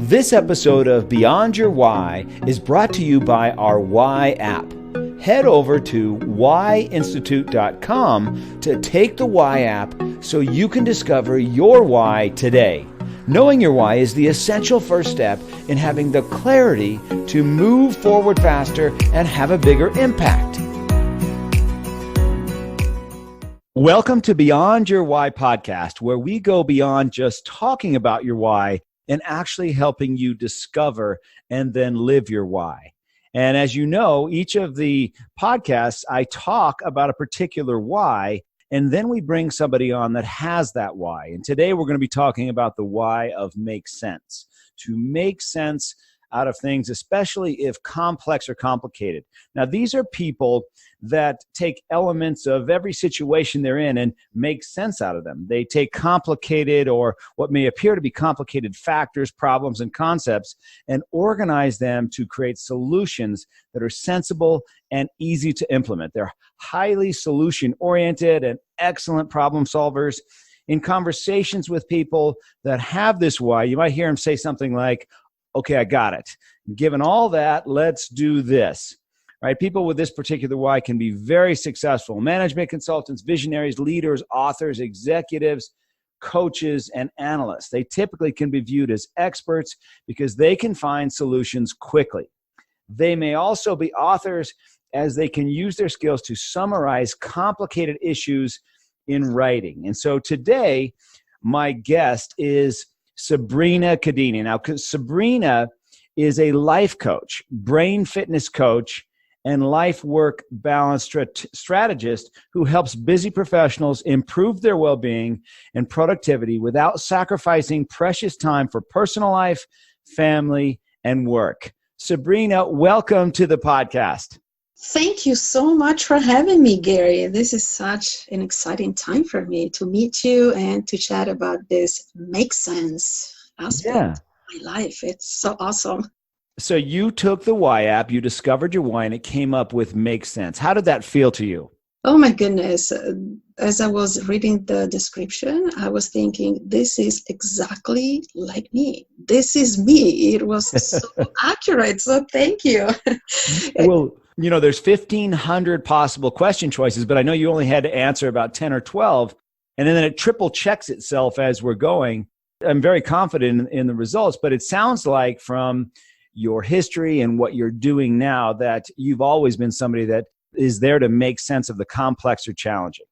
This episode of Beyond Your Why is brought to you by our Why app. Head over to whyinstitute.com to take the Why app so you can discover your why today. Knowing your why is the essential first step in having the clarity to move forward faster and have a bigger impact. Welcome to Beyond Your Why podcast, where we go beyond just talking about your why and actually helping you discover and then live your why. And as you know, each of the podcasts, I talk about a particular why, and then we bring somebody on that has that why. And today we're going to be talking about the why of make sense. To make sense out of things, especially if complex or complicated. Now, these are people that take elements of every situation they're in and make sense out of them. They take complicated or what may appear to be complicated factors, problems, and concepts and organize them to create solutions that are sensible and easy to implement. They're highly solution-oriented and excellent problem solvers. In conversations with people that have this why, you might hear them say something like, okay, I got it. Given all that, let's do this. Right? People with this particular why can be very successful. Management consultants, visionaries, leaders, authors, executives, coaches, and analysts. They typically can be viewed as experts because they can find solutions quickly. They may also be authors as they can use their skills to summarize complicated issues in writing. And so today, my guest is Sabrina Cadini. Now, Sabrina is a life coach, brain fitness coach, and life-work balance strategist who helps busy professionals improve their well-being and productivity without sacrificing precious time for personal life, family, and work. Sabrina, welcome to the podcast. Thank you so much for having me, Gary. This is such an exciting time for me to meet you and to chat about this make sense aspect of my life. It's so awesome. So you took the Why app, you discovered your why, and it came up with make sense. How did that feel to you? Oh my goodness. As I was reading the description, I was thinking, this is exactly like me. This is me. It was so accurate. So thank you. Well, you know, there's 1,500 possible question choices, but I know you only had to answer about 10 or 12, and then it triple checks itself as we're going. I'm very confident in the results, but it sounds like from your history and what you're doing now that you've always been somebody that is there to make sense of the complex or challenging.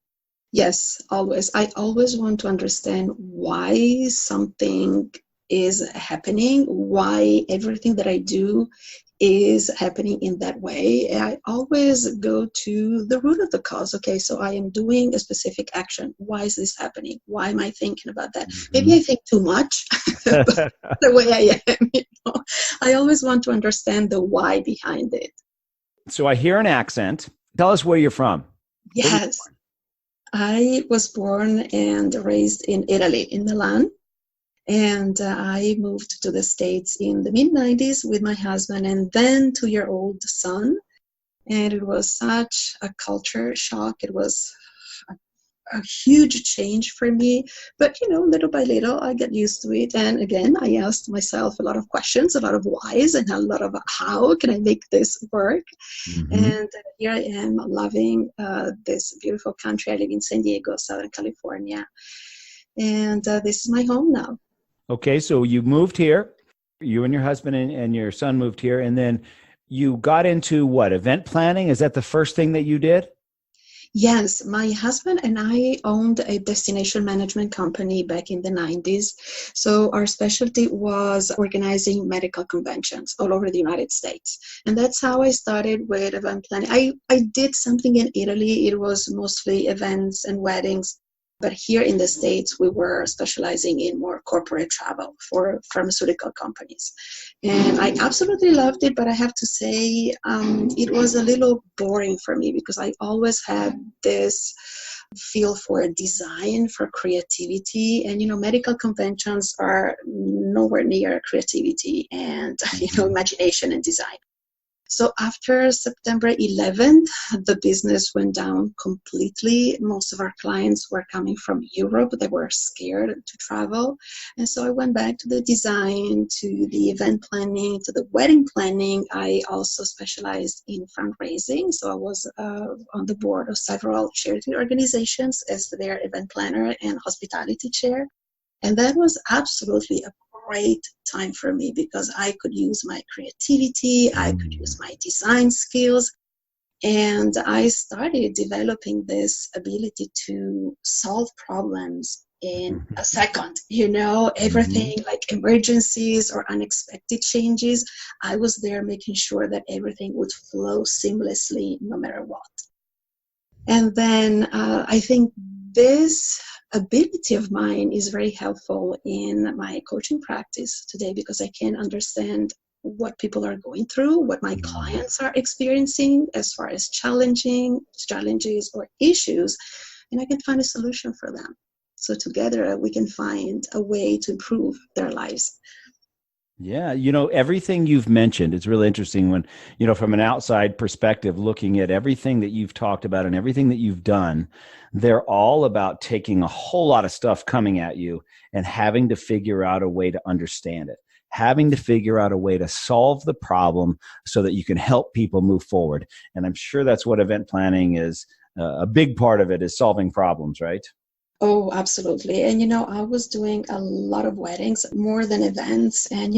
Yes, always. I always want to understand why something is happening, why everything that I do is happening in that way. I always go to the root of the cause. Okay, so I am doing a specific action. Why is this happening? Why am I thinking about that? Maybe I think too much, the way I am. I always want to understand the why behind it. So I hear an accent. Tell us where you're from. Yes, I was born and raised in Italy, in Milan. And I moved to the States in the mid-90s with my husband and then 2-year-old son. And it was such a culture shock. It was a huge change for me. But, little by little, I got used to it. And again, I asked myself a lot of questions, a lot of whys, and a lot of how can I make this work? And here I am loving this beautiful country. I live in San Diego, Southern California. And this is my home now. Okay, so you moved here, you and your husband and your son moved here, and then you got into what, event planning? Is that the first thing that you did? Yes, my husband and I owned a destination management company back in the 90s. So our specialty was organizing medical conventions all over the United States. And that's how I started with event planning. I did something in Italy. It was mostly events and weddings. But here in the States, we were specializing in more corporate travel for pharmaceutical companies. And I absolutely loved it, but I have to say it was a little boring for me because I always had this feel for design, for creativity. And, medical conventions are nowhere near creativity and, imagination and design. So after September 11th, the business went down completely. Most of our clients were coming from Europe. They were scared to travel. And so I went back to the design, to the event planning, to the wedding planning. I also specialized in fundraising. So I was on the board of several charity organizations as their event planner and hospitality chair. And that was absolutely a great time for me because I could use my creativity, I could use my design skills, and I started developing this ability to solve problems in a second. Everything like emergencies or unexpected changes, I was there making sure that everything would flow seamlessly no matter what. And then I think this ability of mine is very helpful in my coaching practice today because I can understand what people are going through, what my clients are experiencing as far as challenges or issues, and I can find a solution for them. So together we can find a way to improve their lives. Yeah, everything you've mentioned, it's really interesting when, from an outside perspective, looking at everything that you've talked about and everything that you've done, they're all about taking a whole lot of stuff coming at you and having to figure out a way to understand it, having to figure out a way to solve the problem so that you can help people move forward. And I'm sure that's what event planning is. A big part of it is solving problems, right? Oh, absolutely. And, I was doing a lot of weddings, more than events. And,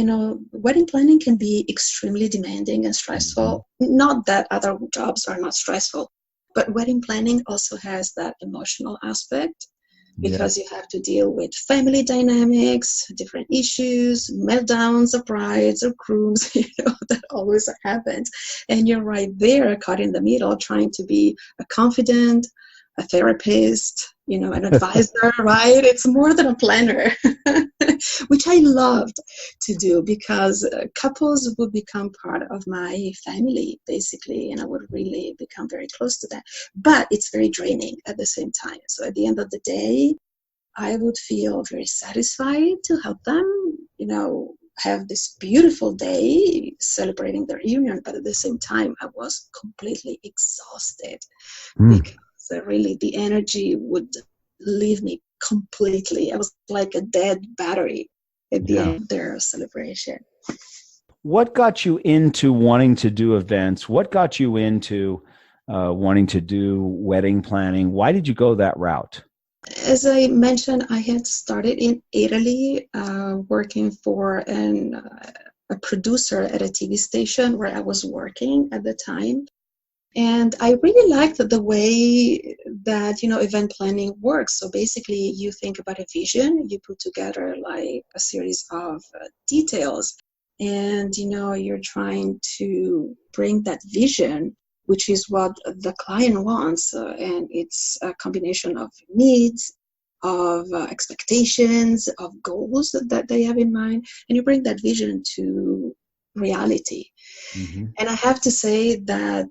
wedding planning can be extremely demanding and stressful. Not that other jobs are not stressful, but wedding planning also has that emotional aspect because you have to deal with family dynamics, different issues, meltdowns of brides or grooms, that always happens. And you're right there caught in the middle trying to be a confident, a therapist, an advisor, right? It's more than a planner, which I loved to do because couples would become part of my family, basically, and I would really become very close to them. But it's very draining at the same time. So at the end of the day, I would feel very satisfied to help them, have this beautiful day celebrating their union. But at the same time, I was completely exhausted because really the energy would leave me completely. I was like a dead battery at the end of their celebration. What got you into wanting to do events? What got you into wanting to do wedding planning? Why did you go that route? As I mentioned, I had started in Italy working for a producer at a TV station where I was working at the time. And I really liked the way that, event planning works. So basically you think about a vision, you put together like a series of details, and, you're trying to bring that vision, which is what the client wants. And it's a combination of needs, of expectations, of goals that they have in mind, and you bring that vision to reality. And I have to say that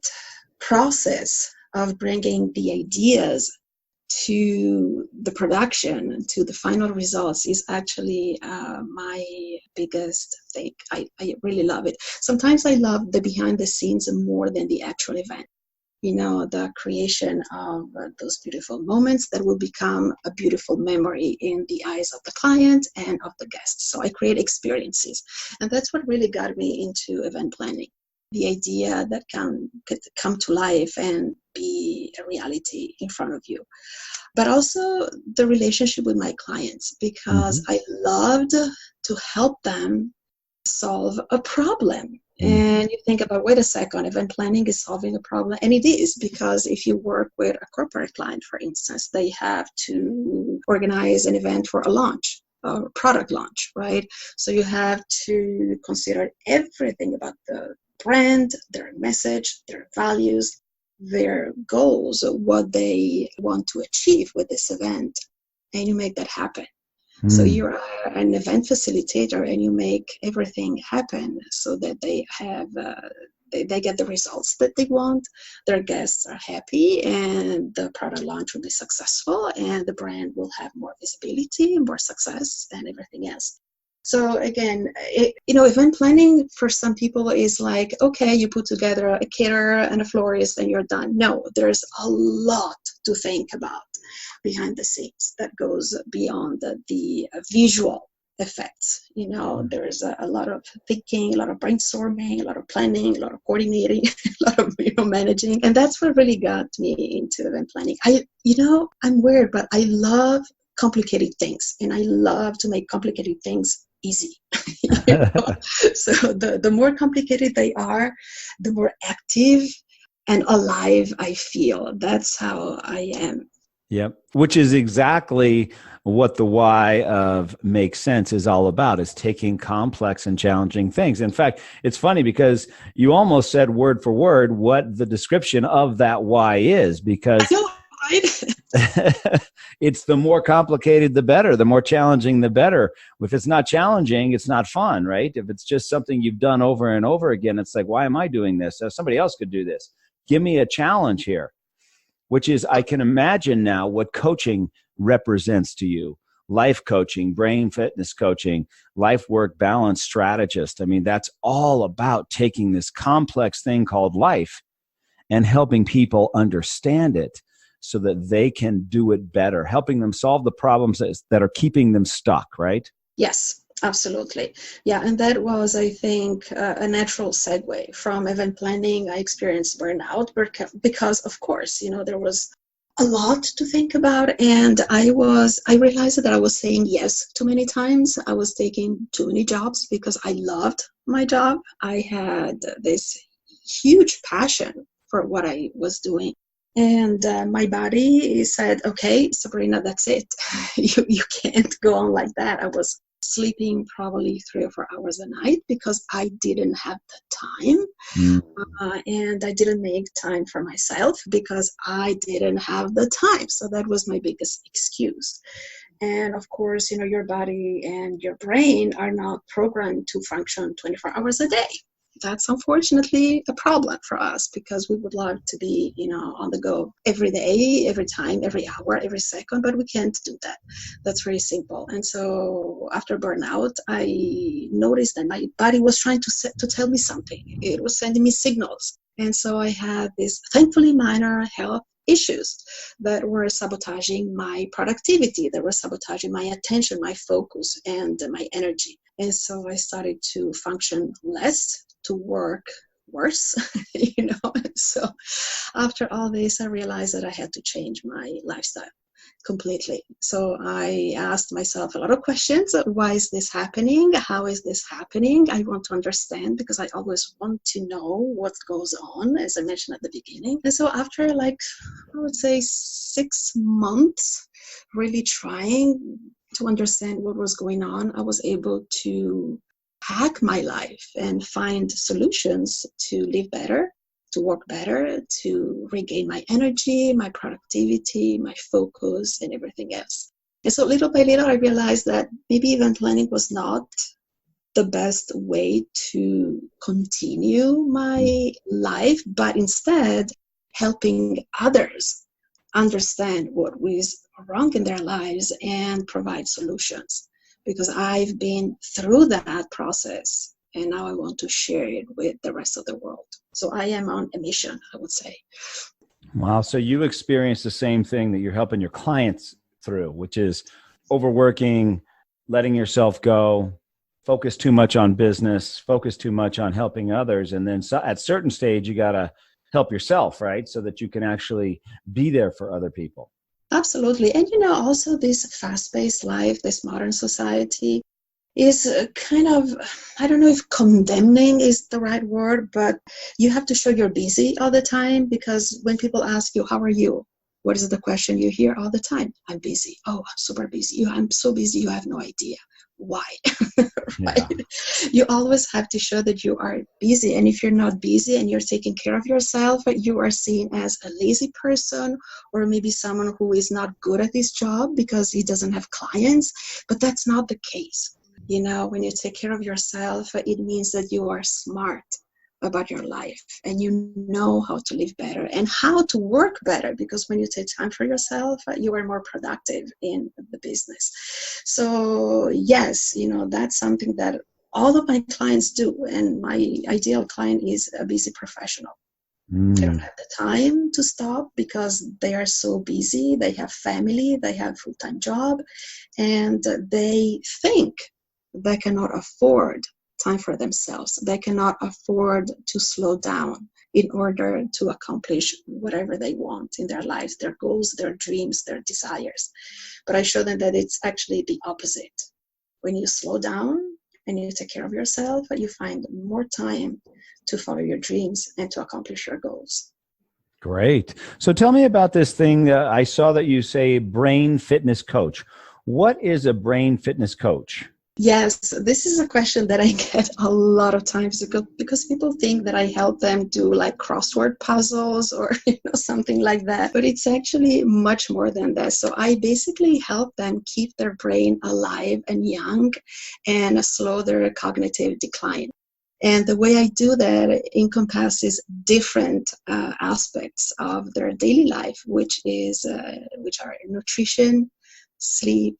process of bringing the ideas to the production, to the final results, is actually my biggest thing. I really love it. Sometimes I love the behind the scenes more than the actual event. The creation of those beautiful moments that will become a beautiful memory in the eyes of the client and of the guests. So I create experiences. And that's what really got me into event planning. The idea that could come to life and be a reality in front of you. But also the relationship with my clients, because I loved to help them solve a problem. And you think about, wait a second, event planning is solving a problem. And it is, because if you work with a corporate client, for instance, they have to organize an event for a launch, a product launch, right? So you have to consider everything about the brand, their message, their values, their goals, what they want to achieve with this event, and you make that happen. So you're an event facilitator, and you make everything happen so that they have they get the results that they want, their guests are happy, and the product launch will be successful, and the brand will have more visibility, more success, and everything else. So again, event planning for some people is like, okay, you put together a caterer and a florist and you're done. No, there's a lot to think about behind the scenes that goes beyond the visual effects. There's a lot of thinking, a lot of brainstorming, a lot of planning, a lot of coordinating, a lot of managing, and that's what really got me into event planning. I'm weird, but I love complicated things, and I love to make complicated things easy. So the more complicated they are, the more active and alive I feel. That's how I am. Yep. Which is exactly what the why of Make Sense is all about, is taking complex and challenging things. In fact, it's funny because you almost said word for word what the description of that why is, because I know, right? it's the more complicated, the better, the more challenging, the better. If it's not challenging, it's not fun, right? If it's just something you've done over and over again, it's like, why am I doing this? Somebody else could do this. Give me a challenge here. Which is, I can imagine now what coaching represents to you. Life coaching, brain fitness coaching, life-work balance strategist. I mean, that's all about taking this complex thing called life and helping people understand it so that they can do it better, helping them solve the problems that are keeping them stuck, right? Yes. Absolutely. Yeah. And that was, I think, a natural segue from event planning. I experienced burnout because, of course, there was a lot to think about. And I realized that I was saying yes too many times. I was taking too many jobs because I loved my job. I had this huge passion for what I was doing. And my body said, okay, Sabrina, that's it. You can't go on like that. I was sleeping probably 3 or 4 hours a night because I didn't have the time. And I didn't make time for myself because I didn't have the time. So that was my biggest excuse. And of course, your body and your brain are not programmed to function 24 hours a day. That's unfortunately a problem for us because we would love to be, on the go every day, every time, every hour, every second, but we can't do that. That's very simple. And so after burnout, I noticed that my body was trying to tell me something. It was sending me signals. And so I had these thankfully minor health issues that were sabotaging my productivity, that were sabotaging my attention, my focus, and my energy. And so I started to function less, to work worse, So after all this, I realized that I had to change my lifestyle completely. So I asked myself a lot of questions. Why is this happening? How is this happening? I want to understand because I always want to know what goes on, as I mentioned at the beginning. And so after I would say 6 months, really trying to understand what was going on, I was able to hack my life and find solutions to live better, to work better, to regain my energy, my productivity, my focus, and everything else. And so little by little, I realized that maybe event planning was not the best way to continue my life, but instead helping others understand what was wrong in their lives and provide solutions. Because I've been through that process and now I want to share it with the rest of the world. So I am on a mission, I would say. Wow. So you experienced the same thing that you're helping your clients through, which is overworking, letting yourself go, focus too much on business, focus too much on helping others. And then at a certain stage, you got to help yourself, right? So that you can actually be there for other people. Absolutely. And also this fast-paced life, this modern society is kind of, I don't know if condemning is the right word, but you have to show you're busy all the time because when people ask you, how are you? What is the question you hear all the time? I'm busy. Oh, I'm super busy. I'm so busy, you have no idea. Why? Right? Yeah. You always have to show that you are busy. And if you're not busy and you're taking care of yourself, you are seen as a lazy person or maybe someone who is not good at this job because he doesn't have clients. But that's not the case. When you take care of yourself, it means that you are smart, about your life, and you know how to live better and how to work better, because when you take time for yourself, you are more productive in the business. So yes, that's something that all of my clients do, and my ideal client is a busy professional. They don't have the time to stop because they are so busy. They have family, they have full-time job, and they think they cannot afford time for themselves. They cannot afford to slow down in order to accomplish whatever they want in their lives, their goals, their dreams, their desires. But I show them that it's actually the opposite. When you slow down and you take care of yourself, you find more time to follow your dreams and to accomplish your goals. Great. So tell me about this thing. I saw that you say brain fitness coach. What is a brain fitness coach? Yes, this is a question that I get a lot of times because people think that I help them do like crossword puzzles or something like that. But it's actually much more than that. So I basically help them keep their brain alive and young and slow their cognitive decline. And the way I do that encompasses different aspects of their daily life, which are nutrition, sleep,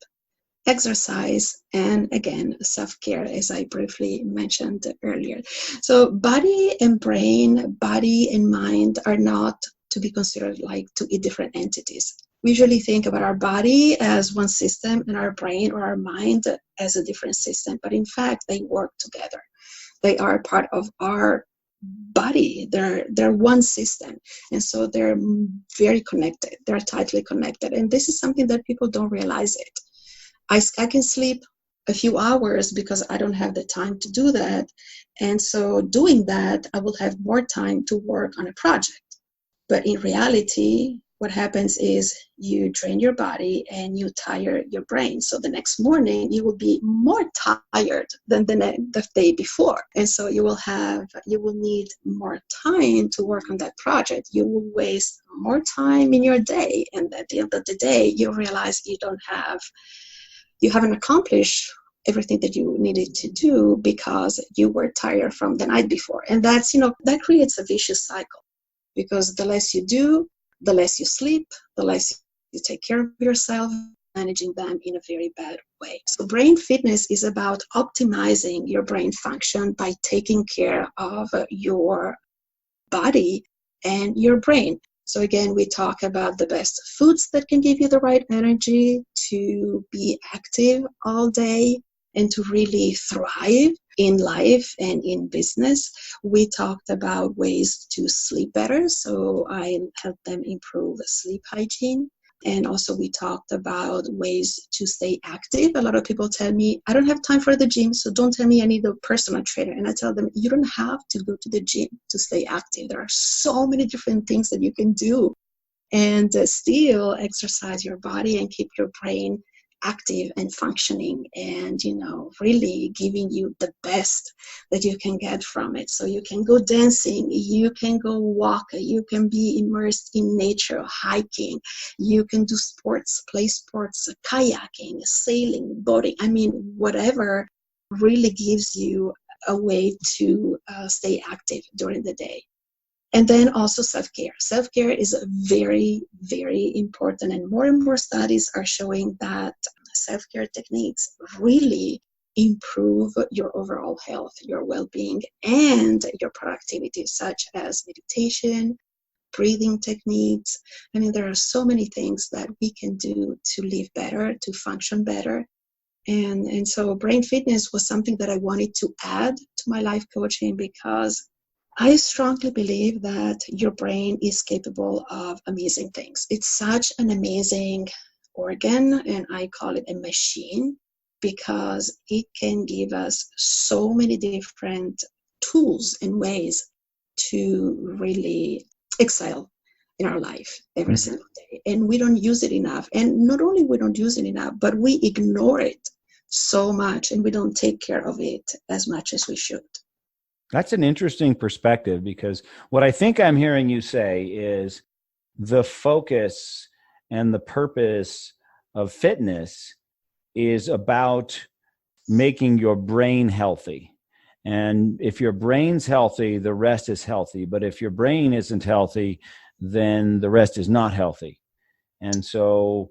exercise, and again, self-care, as I briefly mentioned earlier. So body and brain, body and mind are not to be considered like two different entities. We usually think about our body as one system and our brain or our mind as a different system, but in fact, they work together. They are part of our body. They're one system, and so they're very connected. They're tightly connected, and this is something that people don't realize it. I can sleep a few hours because I don't have the time to do that. And so doing that, I will have more time to work on a project. But in reality, what happens is you drain your body and you tire your brain. So the next morning, you will be more tired than the day before. And so you will need more time to work on that project. You will waste more time in your day. And at the end of the day, you realize you haven't accomplished everything that you needed to do because you were tired from the night before. And that creates a vicious cycle, because the less you do, the less you sleep, the less you take care of yourself, managing them in a very bad way. So brain fitness is about optimizing your brain function by taking care of your body and your brain. So again, we talk about the best foods that can give you the right energy to be active all day and to really thrive in life and in business. We talked about ways to sleep better. So I help them improve sleep hygiene. And also we talked about ways to stay active. A lot of people tell me, I don't have time for the gym, so don't tell me I need a personal trainer. And I tell them, you don't have to go to the gym to stay active. There are so many different things that you can do and still exercise your body and keep your brain active and functioning and, really giving you the best that you can get from it. So you can go dancing, you can go walk, you can be immersed in nature, hiking, you can do sports, play sports, kayaking, sailing, boating. Whatever really gives you a way to stay active during the day. And then also self-care. Self-care is very, very important, and more studies are showing that self-care techniques really improve your overall health, your well-being, and your productivity, such as meditation, breathing techniques. There are so many things that we can do to live better, to function better. And so brain fitness was something that I wanted to add to my life coaching because I strongly believe that your brain is capable of amazing things. It's such an amazing organ, and I call it a machine because it can give us so many different tools and ways to really excel in our life every single day. And we don't use it enough. And not only we don't use it enough, but we ignore it so much and we don't take care of it as much as we should. That's an interesting perspective, because what I think I'm hearing you say is the focus and the purpose of fitness is about making your brain healthy. And if your brain's healthy, the rest is healthy. But if your brain isn't healthy, then the rest is not healthy. And so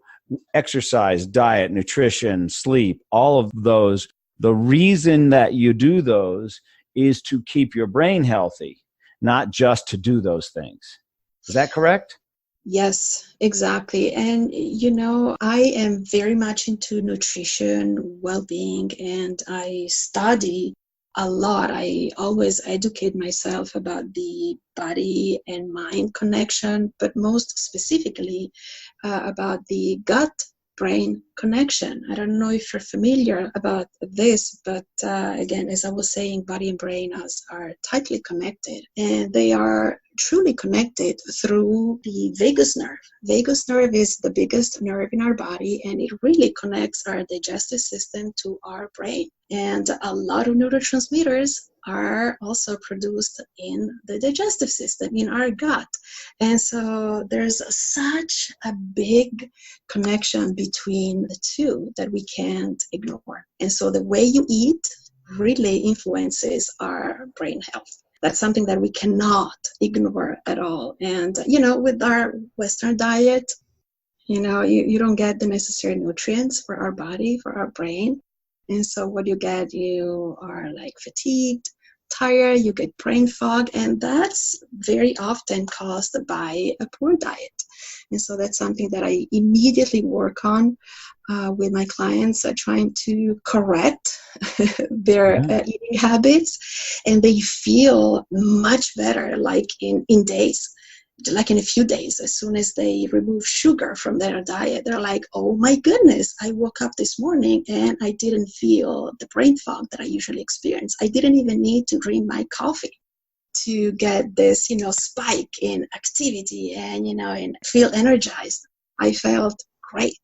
exercise, diet, nutrition, sleep, all of those, the reason that you do those is to keep your brain healthy, not just to do those things. Is that correct? Yes, exactly. And I am very much into nutrition, well-being, and I study a lot. I always educate myself about the body and mind connection, but most specifically about the gut brain connection. I don't know if you're familiar about this, but again, as I was saying, body and brain are tightly connected, and they are truly connected through the vagus nerve. Vagus nerve is the biggest nerve in our body, and it really connects our digestive system to our brain. And a lot of neurotransmitters are also produced in the digestive system, in our gut. And so there's such a big connection between the two that we can't ignore. And so the way you eat really influences our brain health. That's something that we cannot ignore at all. And, with our Western diet, you don't get the necessary nutrients for our body, for our brain. And so what you get, you are like fatigued, tired, you get brain fog, and that's very often caused by a poor diet. And so that's something that I immediately work on with my clients, trying to correct their eating habits, and they feel much better, like in days. Like in a few days, as soon as they remove sugar from their diet, they're like, oh my goodness, I woke up this morning and I didn't feel the brain fog that I usually experience. I didn't even need to drink my coffee to get this, spike in activity and, and feel energized. I felt great,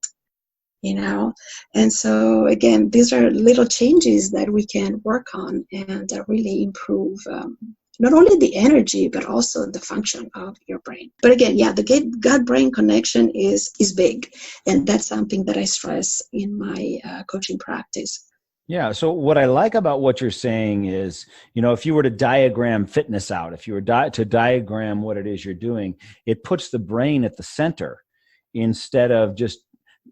And so again, these are little changes that we can work on and really improve not only the energy, but also the function of your brain. But again, the gut-brain connection is big. And that's something that I stress in my coaching practice. Yeah. So what I like about what you're saying is, if you were to diagram fitness out, if you were to diagram what it is you're doing, it puts the brain at the center instead of just,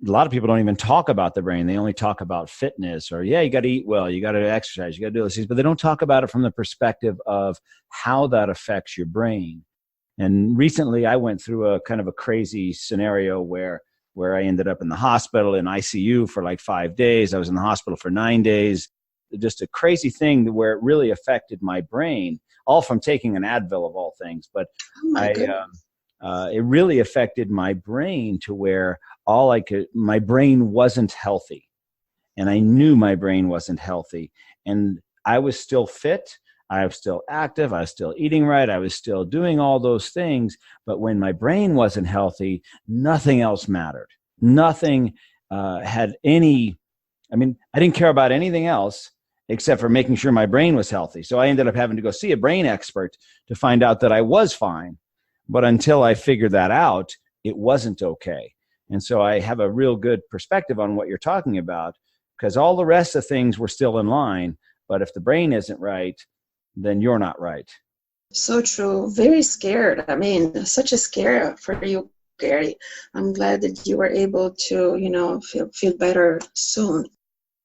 a lot of people don't even talk about the brain. They only talk about fitness or, you got to eat well, you got to exercise, you got to do those things, but they don't talk about it from the perspective of how that affects your brain. And recently I went through a kind of a crazy scenario where I ended up in the hospital in ICU for like 5 days. I was in the hospital for 9 days. Just a crazy thing where it really affected my brain, all from taking an Advil of all things. But it really affected my brain to where my brain wasn't healthy. And I knew my brain wasn't healthy. And I was still fit. I was still active. I was still eating right. I was still doing all those things. But when my brain wasn't healthy, nothing else mattered. Nothing had any, I didn't care about anything else except for making sure my brain was healthy. So I ended up having to go see a brain expert to find out that I was fine. But until I figured that out, it wasn't okay. And so I have a real good perspective on what you're talking about, because all the rest of things were still in line. But if the brain isn't right, then you're not right. So true. Very scared. Such a scare for you, Gary. I'm glad that you were able to, feel better soon.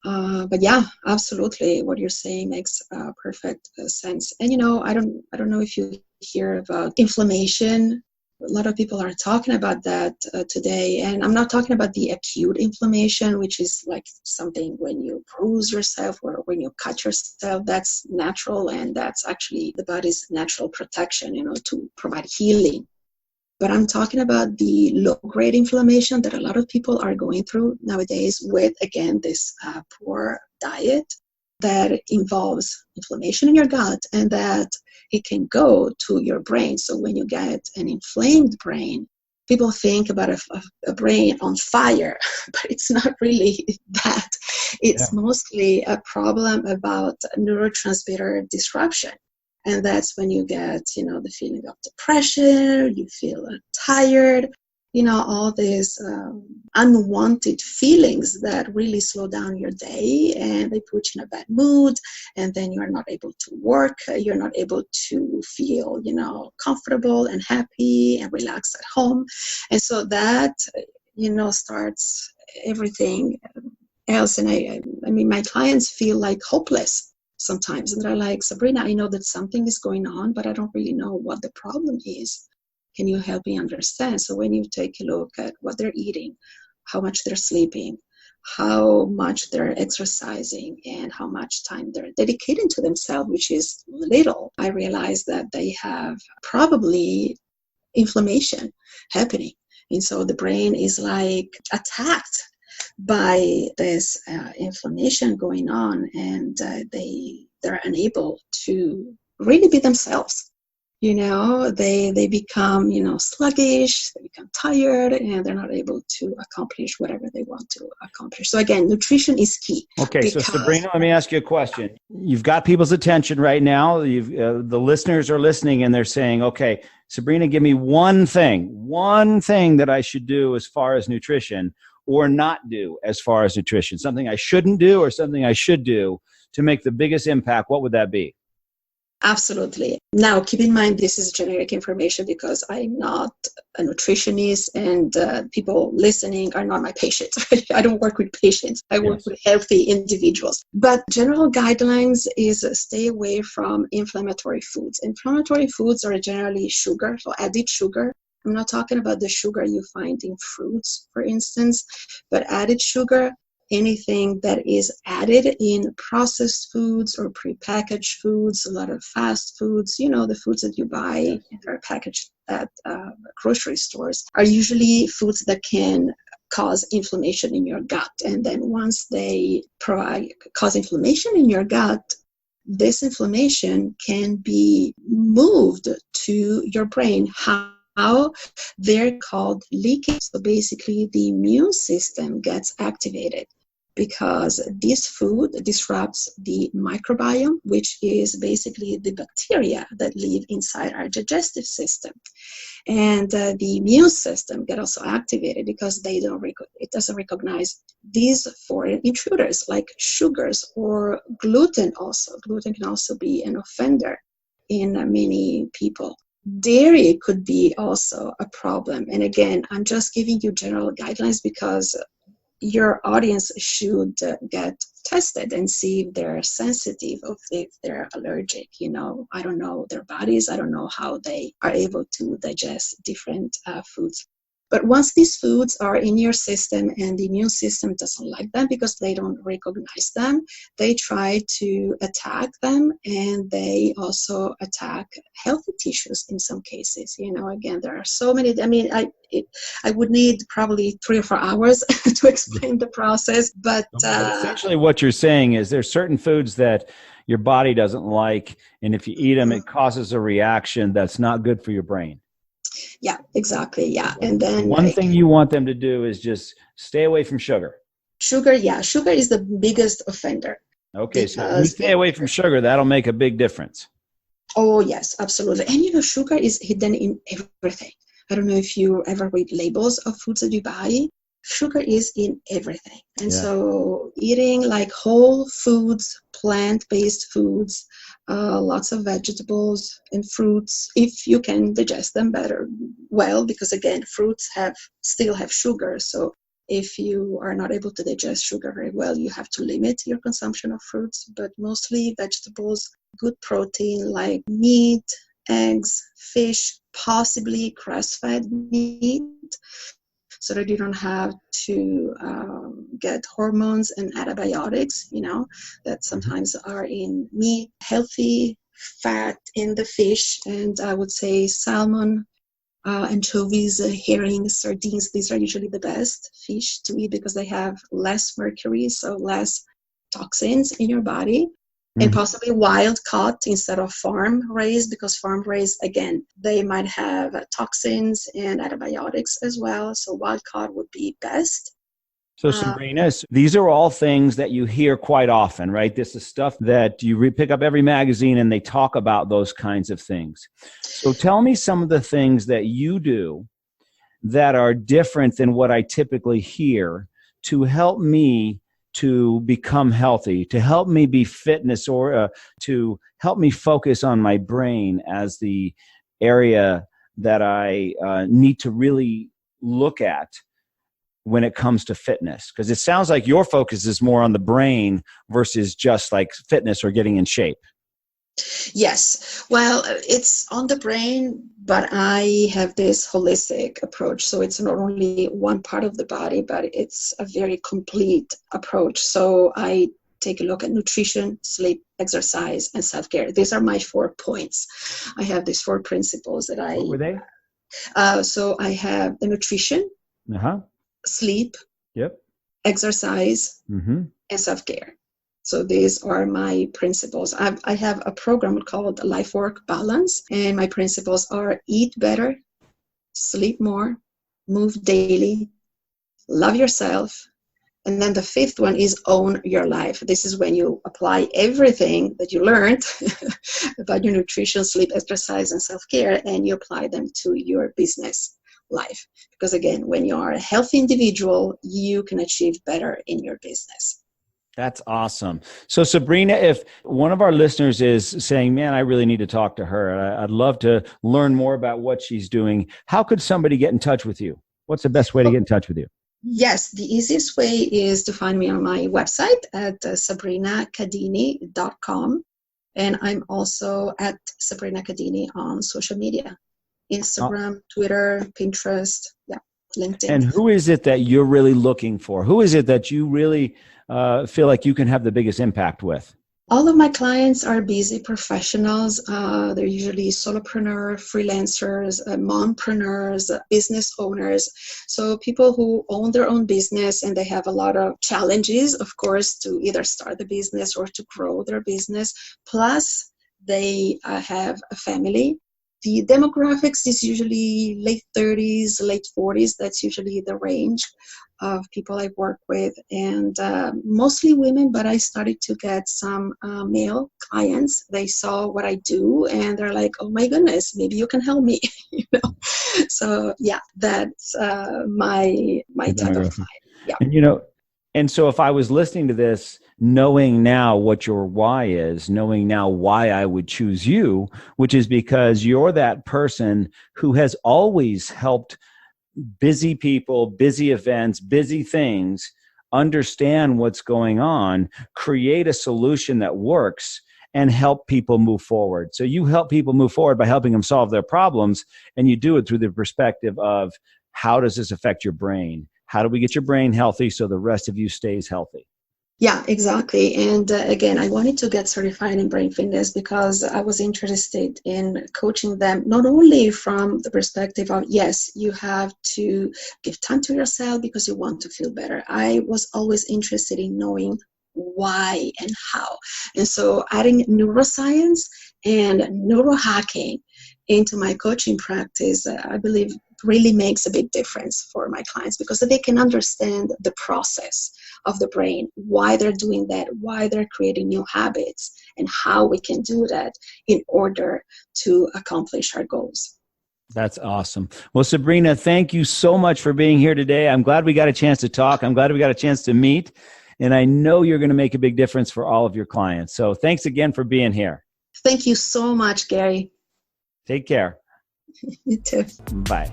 But yeah, absolutely. What you're saying makes perfect sense. And I don't know if you hear about inflammation. A lot of people are talking about that today, and I'm not talking about the acute inflammation, which is like something when you bruise yourself or when you cut yourself. That's natural, and that's actually the body's natural protection, to provide healing. But I'm talking about the low-grade inflammation that a lot of people are going through nowadays with, again, this poor diet that involves inflammation in your gut, and that it can go to your brain. So when you get an inflamed brain, people think about a brain on fire, but it's not really that. It's mostly a problem about neurotransmitter disruption. And that's when you get, the feeling of depression, you feel tired, all these unwanted feelings that really slow down your day, and they put you in a bad mood, and then you're not able to work, you're not able to feel, comfortable and happy and relaxed at home. And so that, starts everything else. And I mean, my clients feel like hopeless sometimes, and they're like, Sabrina, I know that something is going on, but I don't really know what the problem is. Can you help me understand? So when you take a look at what they're eating, how much they're sleeping, how much they're exercising, and how much time they're dedicating to themselves, which is little, I realize that they have probably inflammation happening. And so the brain is like attacked by this inflammation going on, and they're unable to really be themselves. They become, sluggish, they become tired, and they're not able to accomplish whatever they want to accomplish. So again, nutrition is key. Okay, so Sabrina, let me ask you a question. You've got people's attention right now. The listeners are listening, and they're saying, okay, Sabrina, give me one thing that I should do as far as nutrition, or not do as far as nutrition, something I shouldn't do or something I should do to make the biggest impact. What would that be? Absolutely. Now, keep in mind, this is generic information because I'm not a nutritionist, and people listening are not my patients. I don't work with patients. I work with healthy individuals. But general guidelines is stay away from inflammatory foods. Inflammatory foods are generally sugar, so added sugar. I'm not talking about the sugar you find in fruits, for instance, but added sugar. Anything that is added in processed foods or prepackaged foods, a lot of fast foods, the foods that you buy that are packaged at grocery stores are usually foods that can cause inflammation in your gut. And then once they cause inflammation in your gut, this inflammation can be moved to your brain. How? They're called leakage. So basically the immune system gets activated, because this food disrupts the microbiome, which is basically the bacteria that live inside our digestive system. And the immune system gets also activated because it doesn't recognize these foreign intruders like sugars or gluten also. Gluten can also be an offender in many people. Dairy could be also a problem. And again, I'm just giving you general guidelines because your audience should get tested and see if they're sensitive or if they're allergic. I don't know their bodies. I don't know how they are able to digest different foods. But once these foods are in your system and the immune system doesn't like them because they don't recognize them, they try to attack them, and they also attack healthy tissues in some cases. Again, there are so many. I mean, I would need probably 3 or 4 hours to explain the process. But essentially what you're saying is there's certain foods that your body doesn't like, and if you eat them, it causes a reaction that's not good for your brain. Yeah, exactly. Yeah. And then one thing you want them to do is just stay away from sugar. Sugar is the biggest offender. Okay, so if you stay away from sugar, that'll make a big difference. Oh, yes, absolutely. And sugar is hidden in everything. I don't know if you ever read labels of foods that you buy. Sugar is in everything. And so eating like whole foods, plant-based foods, lots of vegetables and fruits, if you can digest them well, because again, fruits still have sugar. So if you are not able to digest sugar very well, you have to limit your consumption of fruits, but mostly vegetables, good protein like meat, eggs, fish, possibly grass-fed meat, so that you don't have to get hormones and antibiotics, that sometimes are in meat, healthy fat in the fish, and I would say salmon, anchovies, herring, sardines. These are usually the best fish to eat because they have less mercury, so less toxins in your body. And possibly wild caught instead of farm raised, because farm raised, again, they might have toxins and antibiotics as well. So wild caught would be best. So Sabrina, these are all things that you hear quite often, right? This is stuff that you pick up every magazine and they talk about those kinds of things. So tell me some of the things that you do that are different than what I typically hear to help me to become healthy, to help me be fitness, or to help me focus on my brain as the area that I need to really look at when it comes to fitness? Because it sounds like your focus is more on the brain versus just like fitness or getting in shape. Yes. Well, it's on the brain, but I have this holistic approach. So it's not only one part of the body, but it's a very complete approach. So I take a look at nutrition, sleep, exercise, and self-care. These are my 4 points. I have these 4 principles that I... What were they? So I have the nutrition, sleep, exercise, and self-care. So these are my principles. I have a program called Life-Work Balance, and my principles are eat better, sleep more, move daily, love yourself, and then the 5th one is own your life. This is when you apply everything that you learned about your nutrition, sleep, exercise, and self-care, and you apply them to your business life. Because again, when you are a healthy individual, you can achieve better in your business. That's awesome. So Sabrina, if one of our listeners is saying, man, I really need to talk to her, I'd love to learn more about what she's doing, how could somebody get in touch with you? What's the best way to get in touch with you? Yes, the easiest way is to find me on my website at sabrinacadini.com. And I'm also at Sabrina Cadini on social media, Instagram, Twitter, Pinterest, LinkedIn. And who is it that you're really looking for? Who is it that you really feel like you can have the biggest impact with? All of my clients are busy professionals. They're usually solopreneur, freelancers, mompreneurs, business owners. So people who own their own business and they have a lot of challenges, of course, to either start the business or to grow their business. Plus, they have a family. The demographics is usually late 30s, late 40s. That's usually the range of people I work with, and mostly women, but I started to get some male clients. They saw what I do and they're like, oh my goodness, maybe you can help me. So yeah, that's my type of client. Yeah. And so if I was listening to this, knowing now what your why is, knowing now why I would choose you, which is because you're that person who has always helped busy people, busy events, busy things, understand what's going on, create a solution that works, and help people move forward. So you help people move forward by helping them solve their problems, and you do it through the perspective of how does this affect your brain? How do we get your brain healthy so the rest of you stays healthy? Yeah, exactly. And again, I wanted to get certified in brain fitness because I was interested in coaching them, not only from the perspective of, yes, you have to give time to yourself because you want to feel better. I was always interested in knowing why and how. And so adding neuroscience and neurohacking into my coaching practice, I believe really makes a big difference for my clients because they can understand the process of the brain, why they're doing that, why they're creating new habits, and how we can do that in order to accomplish our goals. That's awesome. Well, Sabrina, thank you so much for being here today. I'm glad we got a chance to talk. I'm glad we got a chance to meet. And I know you're going to make a big difference for all of your clients. So thanks again for being here. Thank you so much, Gary. Take care. You too. Bye.